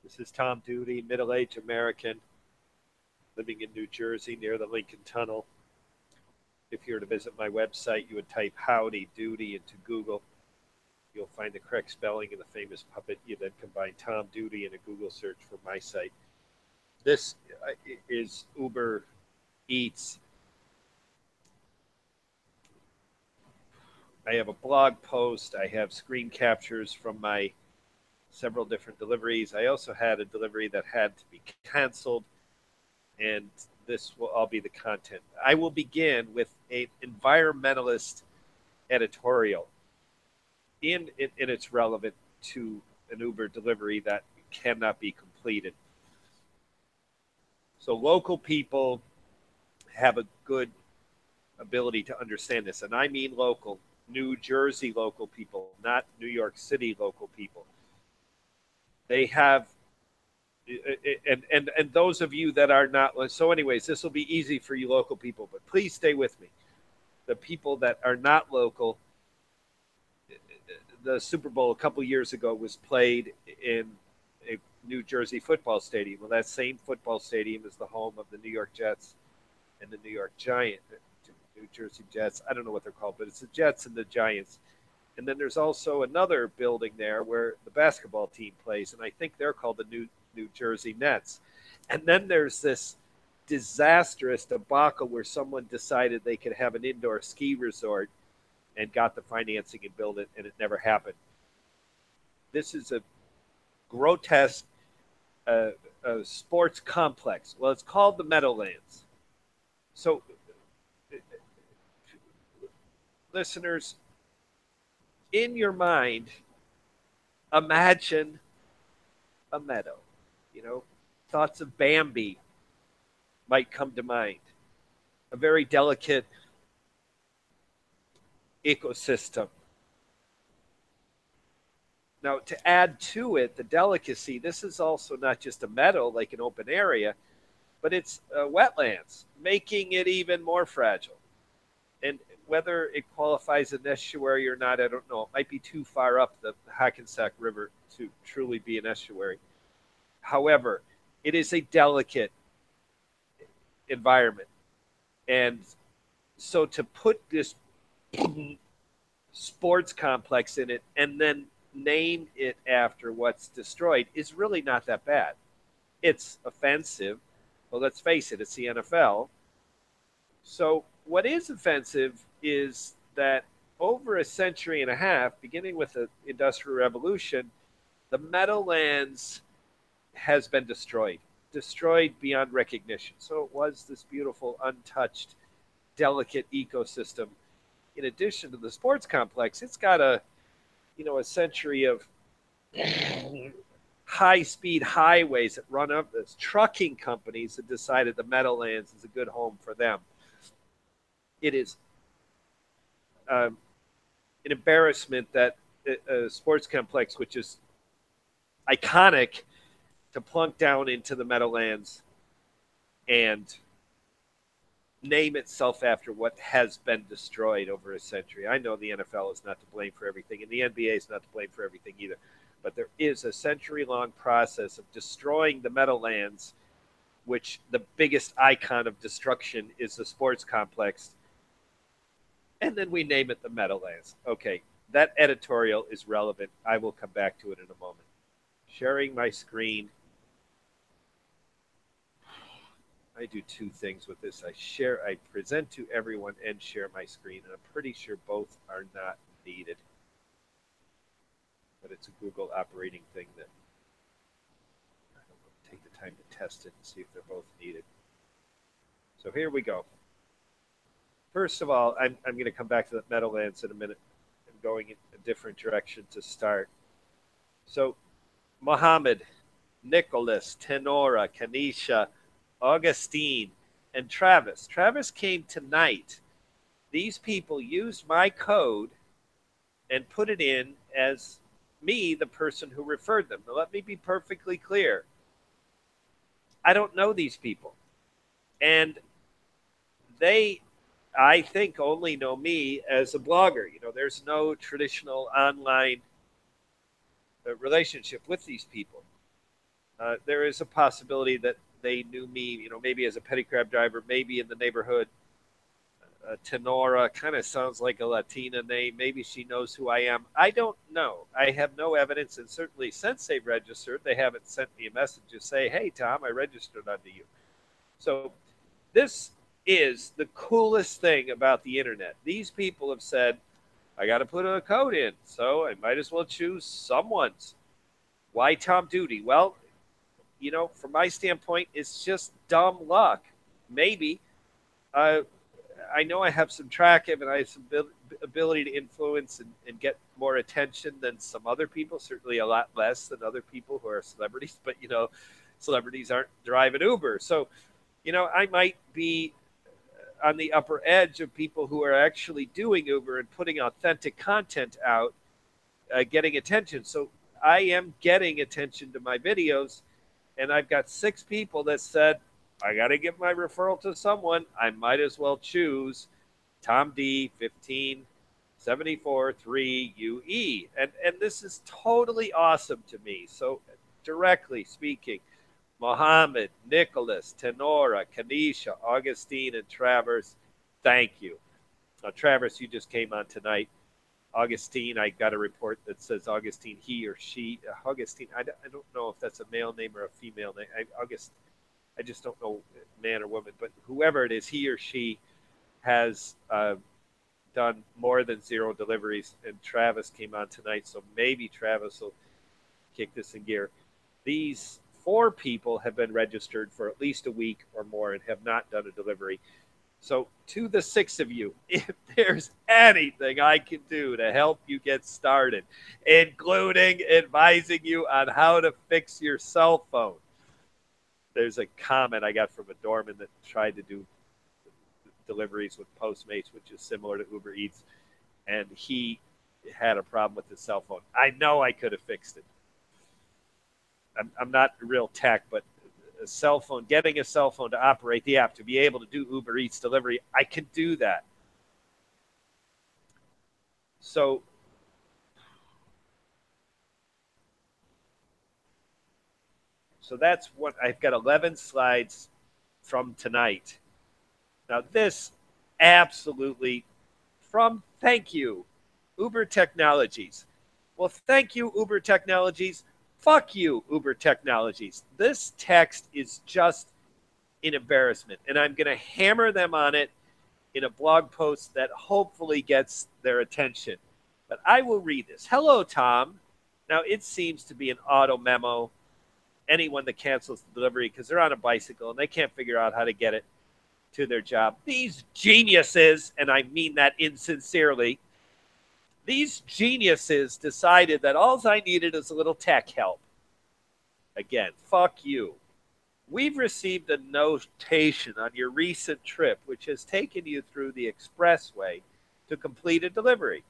This is Tom Duty, middle-aged American living in New Jersey near the Lincoln Tunnel. If you were to visit my website, you would type Howdy Doody into Google. You'll find the correct spelling of the famous puppet. You then combine Tom Duty in a Google search for my site. This is Uber Eats. I have a blog post. I have screen captures from my several different deliveries. I also had a delivery that had to be canceled, and this will all be the content. I will begin with an environmentalist editorial, and it's relevant to an Uber delivery that cannot be completed. So local people have a good ability to understand this, and I mean local, New Jersey local people, not New York City local people. They have and those of you that are not, so anyways, this will be easy for you local people, but please stay with me. The people that are not local, the Super Bowl a couple years ago was played in a New Jersey football stadium. Well, that same football stadium is the home of the New York Jets and the New York Giants, New Jersey Jets. I don't know what they're called, but it's the Jets and the Giants. And then there's also another building there where the basketball team plays, and I think they're called the New Jersey Nets. And then there's this disastrous debacle where someone decided they could have an indoor ski resort and got the financing and built it, and it never happened. This is a grotesque sports complex. Well, it's called the Meadowlands. So, listeners, in your mind, imagine a meadow. You know, thoughts of Bambi might come to mind. A very delicate ecosystem. Now, to add to it the delicacy, this is also not just a meadow like an open area, but it's wetlands, making it even more fragile. And whether it qualifies as an estuary or not, I don't know. It might be too far up the Hackensack River to truly be an estuary. However, it is a delicate environment. And so to put this sports complex in it and then name it after what's destroyed is really not that bad. It's offensive. Well, let's face it, it's the NFL. So, what is offensive is that over a century and a half, beginning with the Industrial Revolution, the Meadowlands has been destroyed beyond recognition. So, it was this beautiful, untouched, delicate ecosystem. In addition to the sports complex, it's got a century of high-speed highways that run up. There's trucking companies that decided the Meadowlands is a good home for them. It is an embarrassment that a sports complex, which is iconic, to plunk down into the Meadowlands and name itself after what has been destroyed over a century. I know the NFL is not to blame for everything, and the NBA is not to blame for everything either. But there is a century-long process of destroying the Meadowlands, which the biggest icon of destruction is the sports complex. And then we name it the Meadowlands. Okay, that editorial is relevant. I will come back to it in a moment. Sharing my screen. I do two things with this. I present to everyone and share my screen, and I'm pretty sure both are not needed. But it's a Google operating thing that I don't know, take the time to test it and see if they're both needed. So here we go. First of all, I'm going to come back to the Meadowlands in a minute. I'm going in a different direction to start. So, Mohammed, Nicholas, Tenora, Kanisha, Augustine, and Travis. Travis came tonight. These people used my code and put it in as me, the person who referred them. Now, let me be perfectly clear. I don't know these people. And they, I think, only know me as a blogger. You know, there's no traditional online relationship with these people. there is a possibility that they knew me, maybe as a petty crab driver, maybe in the neighborhood. Tenora kind of sounds like a Latina name. Maybe she knows who I am. I don't know. I have no evidence, and certainly since they've registered, they haven't sent me a message to say, "Hey, Tom, I registered under you." So this is the coolest thing about the internet. These people have said, "I got to put a code in, so I might as well choose someone's." Why Tom Duty? Well, from my standpoint, it's just dumb luck. Maybe. Uh, I know I have some traction and I have some ability to influence and get more attention than some other people. Certainly, a lot less than other people who are celebrities. But celebrities aren't driving Uber, so I might be on the upper edge of people who are actually doing Uber and putting authentic content out, getting attention. So I am getting attention to my videos, and I've got 6 people that said, I got to give my referral to someone. I might as well choose tomd15743ue. And this is totally awesome to me. So directly speaking, Mohammed, Nicholas, Tenora, Kanisha, Augustine, and Travers, thank you. Now, Travers, you just came on tonight. Augustine, I got a report that says Augustine, he or she. Augustine, I don't know if that's a male name or a female name. I just don't know, man or woman, but whoever it is, he or she has done more than 0 deliveries. And Travis came on tonight, so maybe Travis will kick this in gear. These 4 people have been registered for at least a week or more and have not done a delivery. So to the 6 of you, if there's anything I can do to help you get started, including advising you on how to fix your cell phone. There's a comment I got from a doorman that tried to do deliveries with Postmates, which is similar to Ubereats, and he had a problem with his cell phone. I know I could have fixed it. I'm not real tech, but a cell phone, getting a cell phone to operate the app, to be able to do Uber Eats delivery, I can do that. So that's what I've got 11 slides from tonight. Now this absolutely thank you, Uber Technologies. Well, thank you, Uber Technologies. Fuck you, Uber Technologies. This text is just an embarrassment, and I'm going to hammer them on it in a blog post that hopefully gets their attention. But I will read this. Hello, Tom. Now, it seems to be an auto memo. Anyone that cancels the delivery because they're on a bicycle and they can't figure out how to get it to their job. These geniuses, and I mean that insincerely, these geniuses decided that all I needed is a little tech help. Again, fuck you. We've received a notation on your recent trip, which has taken you through the expressway to complete a delivery.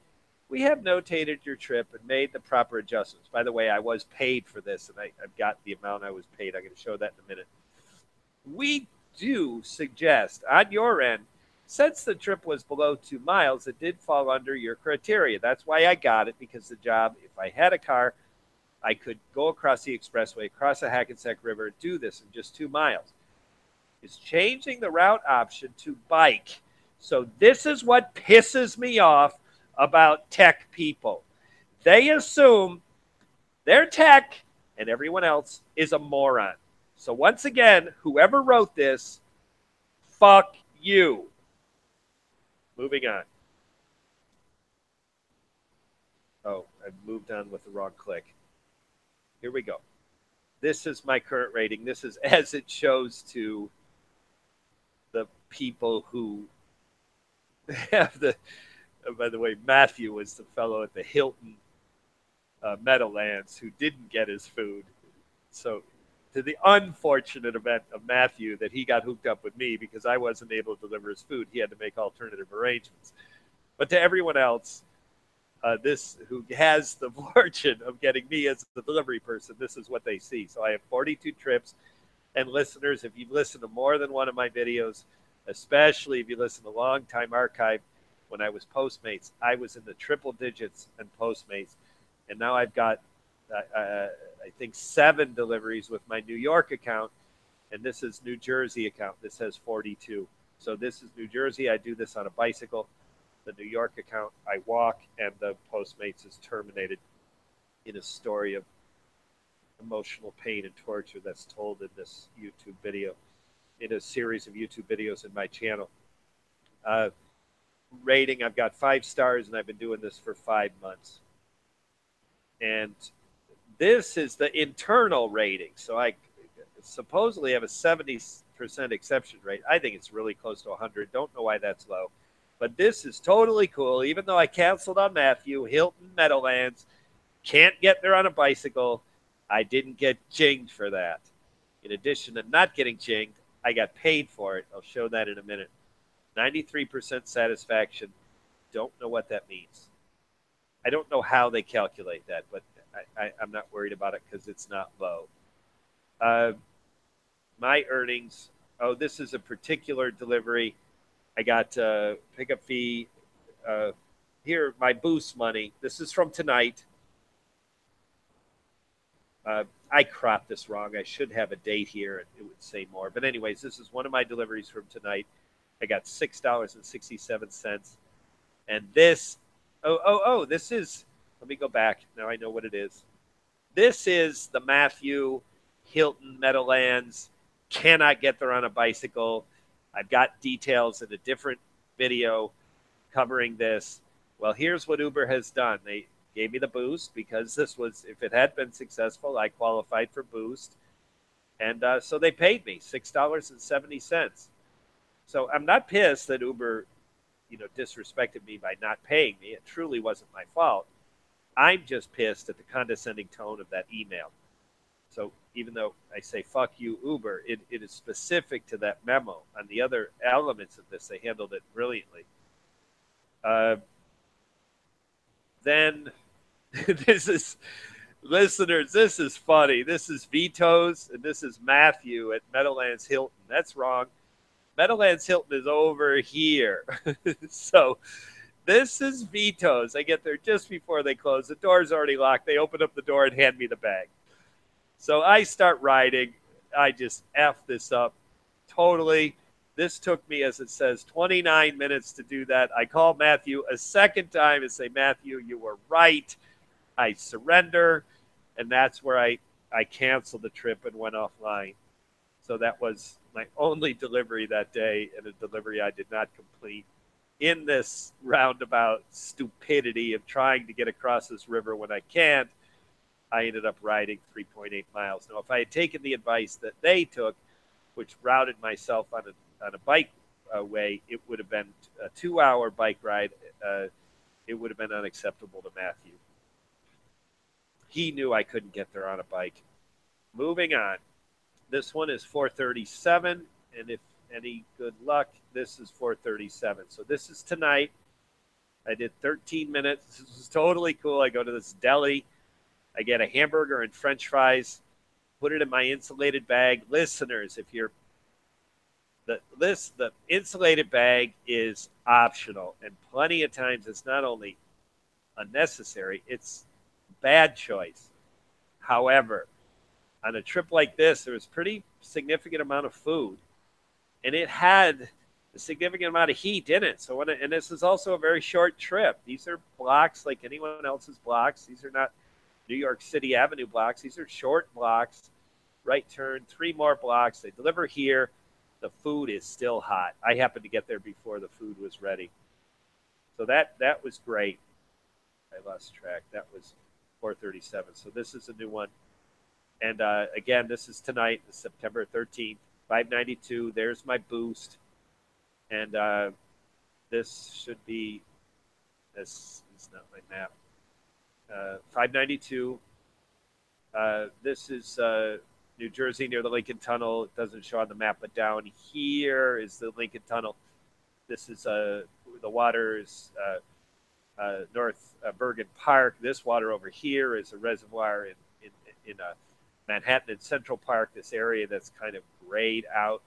We have notated your trip and made the proper adjustments. By the way, I was paid for this, and I've got the amount I was paid. I'm going to show that in a minute. We do suggest on your end, since the trip was below 2 miles, it did fall under your criteria. That's why I got it, because the job, if I had a car, I could go across the expressway, cross the Hackensack River, and do this in just 2 miles. Is changing the route option to bike. So this is what pisses me off about tech people. They assume their tech and everyone else is a moron. So once again, whoever wrote this, fuck you. Moving on. Oh, I moved on with the wrong click. Here we go. This is my current rating. This is as it shows to the people who have the. By the way, Matthew was the fellow at the Hilton Meadowlands who didn't get his food. So, to the unfortunate event of Matthew that he got hooked up with me because I wasn't able to deliver his food, he had to make alternative arrangements. But to everyone else, this who has the fortune of getting me as the delivery person, this is what they see. So I have 42 trips, and listeners, if you've listened to more than one of my videos, especially if you listen to long time archive, when I was Postmates, I was in the triple digits in Postmates, and now I've got, I I think 7 deliveries with my New York account, and this is New Jersey account. This has 42. So this is New Jersey. I do this on a bicycle. The New York account, I walk, and the Postmates is terminated in a story of emotional pain and torture that's told in this YouTube video, in a series of YouTube videos in my channel. Rating, I've got 5 stars, and I've been doing this for 5 months. And this is the internal rating. So I supposedly have a 70% exception rate. I think it's really close to 100. Don't know why that's low. But this is totally cool. Even though I canceled on Matthew, Hilton Meadowlands, can't get there on a bicycle, I didn't get jinged for that. In addition to not getting jinged, I got paid for it. I'll show that in a minute. 93% satisfaction. Don't know what that means. I don't know how they calculate that, but I'm not worried about it because it's not low. My earnings, oh, this is a particular delivery. I got pickup fee. Here, my boost money. This is from tonight. I cropped this wrong. I should have a date here, and it would say more. But anyways, this is one of my deliveries from tonight. I got $6.67. And this, this is, let me go back. Now I know what it is. This is the Matthew Hilton Meadowlands. Cannot get there on a bicycle. I've got details in a different video covering this. Well, here's what Uber has done. They gave me the boost because this was, if it had been successful, I qualified for boost. And so they paid me $6.70. So I'm not pissed that Uber, disrespected me by not paying me. It truly wasn't my fault. I'm just pissed at the condescending tone of that email. So even though I say, fuck you, Uber, it is specific to that memo. On the other elements of this, they handled it brilliantly. Then this is, listeners, this is funny. This is Vito's, and this is Matthew at Meadowlands Hilton. That's wrong. Meadowlands Hilton is over here. So this is Vito's. I get there just before they close. The door's already locked. They open up the door and hand me the bag. So I start riding. I just F this up totally. This took me, as it says, 29 minutes to do that. I call Matthew a second time and say, Matthew, you were right. I surrender. And that's where I canceled the trip and went offline. So that was my only delivery that day, and a delivery I did not complete in this roundabout stupidity of trying to get across this river when I can't. I ended up riding 3.8 miles. Now, if I had taken the advice that they took, which routed myself on a bike way, it would have been a 2-hour bike ride. It would have been unacceptable to Matthew. He knew I couldn't get there on a bike. Moving on. This one is 4:37, and if any good luck, this is 4:37. So this is tonight. I did 13 minutes. This is totally cool. I go to this deli. I get a hamburger and French fries, put it in my insulated bag. Listeners, if you're the insulated bag is optional, and plenty of times it's not only unnecessary, it's bad choice. However, on a trip like this, there was pretty significant amount of food, and it had a significant amount of heat in it. So and this is also a very short trip. These are blocks like anyone else's blocks. These are not New York City Avenue blocks. These are short blocks, right turn, 3 more blocks. They deliver here. The food is still hot. I happened to get there before the food was ready. So that was great. I lost track. That was 4:37. So this is a new one. And again, this is tonight, September 13th, 592. There's my boost. And this should be, this is not my map. 592. This is New Jersey near the Lincoln Tunnel. It doesn't show on the map, but down here is the Lincoln Tunnel. This is the water is North Bergen Park. This water over here is a reservoir in Manhattan and Central Park, this area that's kind of grayed out.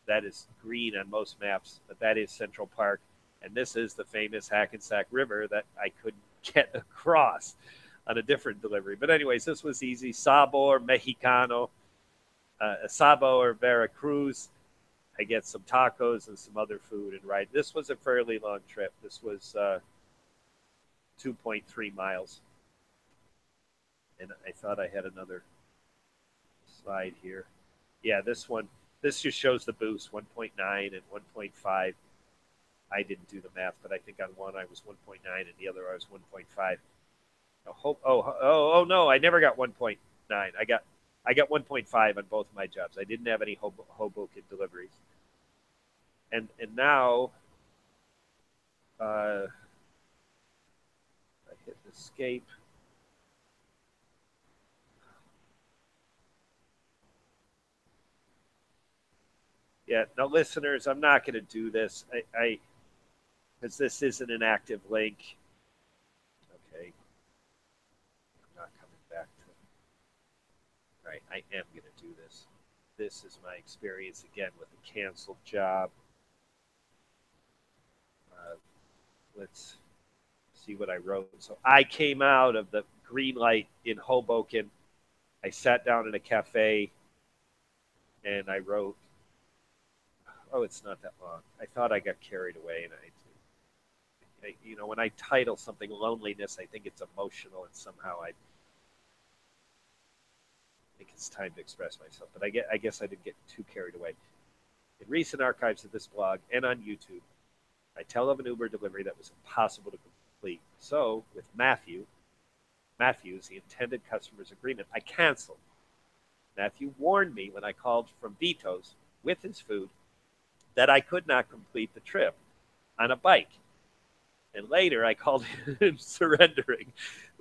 That is green on most maps, but that is Central Park. And this is the famous Hackensack River that I couldn't get across. on a different delivery. But anyways, this was easy. Sabor Mexicano, Sabo or Veracruz. I get some tacos and some other food and ride. This was a fairly long trip. This was 2.3 miles. And I thought I had another slide here. Yeah, this one, this just shows the boost 1.9 and 1.5. I didn't do the math, but I think on one I was 1.9 and the other I was 1.5. Oh no, I never got 1.9. I got 1.5 on both of my jobs. I didn't have any Hoboken deliveries. And now I hit escape. Yeah, now listeners, I'm not going to do this. I because this isn't an active link. Okay, I'm not coming back to. All right, I am going to do this. This is my experience again with a canceled job. Let's see what I wrote. So I came out of the green light in Hoboken. I sat down in a cafe and I wrote, oh, it's not that long. I thought I got carried away. And when I title something loneliness, I think it's emotional and somehow I think it's time to express myself. But I guess I didn't get too carried away. In recent archives of this blog and on YouTube, I tell of an Uber delivery that was impossible to complete. So, with Matthew's, the intended customer's agreement, I canceled. Matthew warned me when I called from Vito's with his food that I could not complete the trip on a bike. And later I called him surrendering.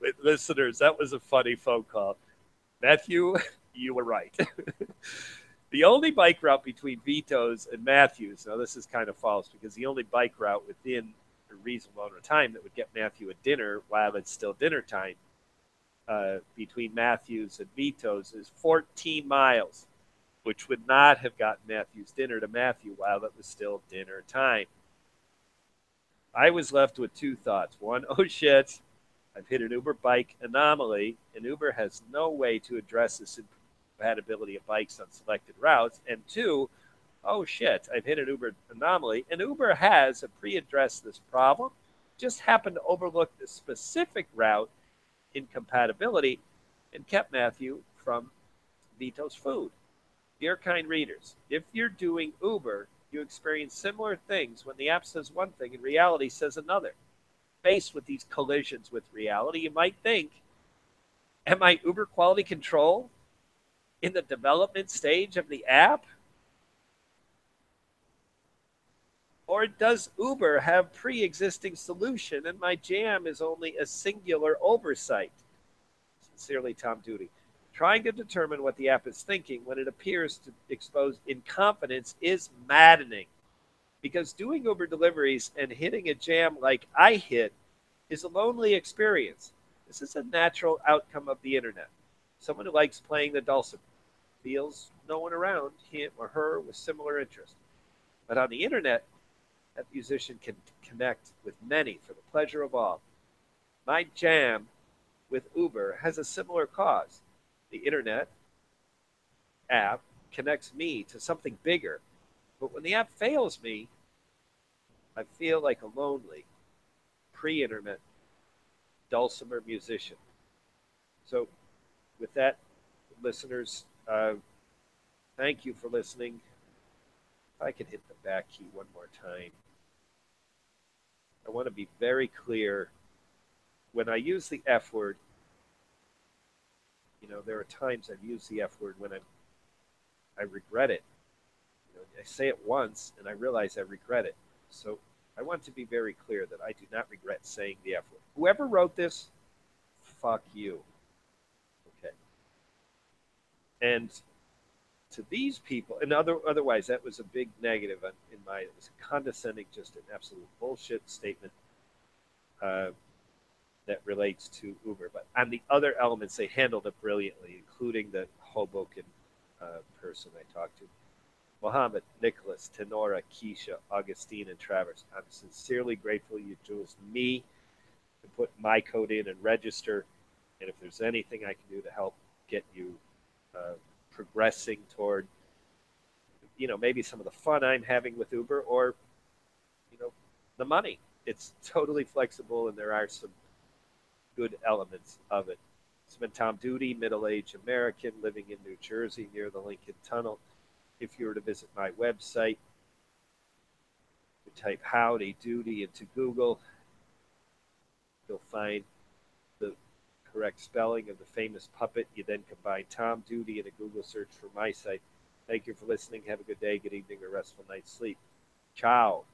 With listeners, that was a funny phone call. Matthew, you were right. The only bike route between Vito's and Matthew's, now this is kind of false because the only bike route within a reasonable amount of time that would get Matthew a dinner while it's still dinner time between Matthew's and Vito's is 14 miles, which would not have gotten Matthew's dinner to Matthew while it was still dinner time. I was left with two thoughts. One, oh shit, I've hit an Uber bike anomaly, and Uber has no way to address this incompatibility of bikes on selected routes. And two, oh shit, I've hit an Uber anomaly, and Uber has pre-addressed this problem, just happened to overlook the specific route incompatibility and kept Matthew from Vito's food. Dear kind readers, if you're doing Uber, you experience similar things when the app says one thing and reality says another. Faced with these collisions with reality, you might think, am I Uber quality control in the development stage of the app? Or does Uber have pre-existing solution and my jam is only a singular oversight? Sincerely, Tom Duty. Trying to determine what the app is thinking when it appears to expose incompetence is maddening. Because doing Uber deliveries and hitting a jam like I hit is a lonely experience. This is a natural outcome of the internet. Someone who likes playing the dulcimer feels no one around him or her with similar interest. But on the internet, that musician can connect with many for the pleasure of all. My jam with Uber has a similar cause. The internet app connects me to something bigger. But when the app fails me, I feel like a lonely, pre-internet dulcimer musician. So with that, listeners, thank you for listening. If I can hit the back key one more time. I want to be very clear. When I use the F word, there are times I've used the F word when I regret it. I say it once and I realize I regret it. So I want to be very clear that I do not regret saying the F word. Whoever wrote this, fuck you. Okay. And to these people, and otherwise that was a big negative in my, it was condescending, just an absolute bullshit statement that relates to Uber. But on the other elements, they handled it brilliantly, including the Hoboken person I talked to. Mohammed, Nicholas, Tenora, Keisha, Augustine, and Travers. I'm sincerely grateful you chose me to put my code in and register And if there's anything I can do to help get you progressing toward, maybe some of the fun I'm having with Uber, or, you know, the money, it's totally flexible, and there are some good elements of it. It's been Tom Duty, middle-aged American living in New Jersey near the Lincoln Tunnel. If you were to visit my website, you type Howdy Doody into Google, you'll find the correct spelling of the famous puppet. You then combine Tom Duty in a Google search for my site. Thank you for listening. Have a good day, good evening, or restful night's sleep. Ciao.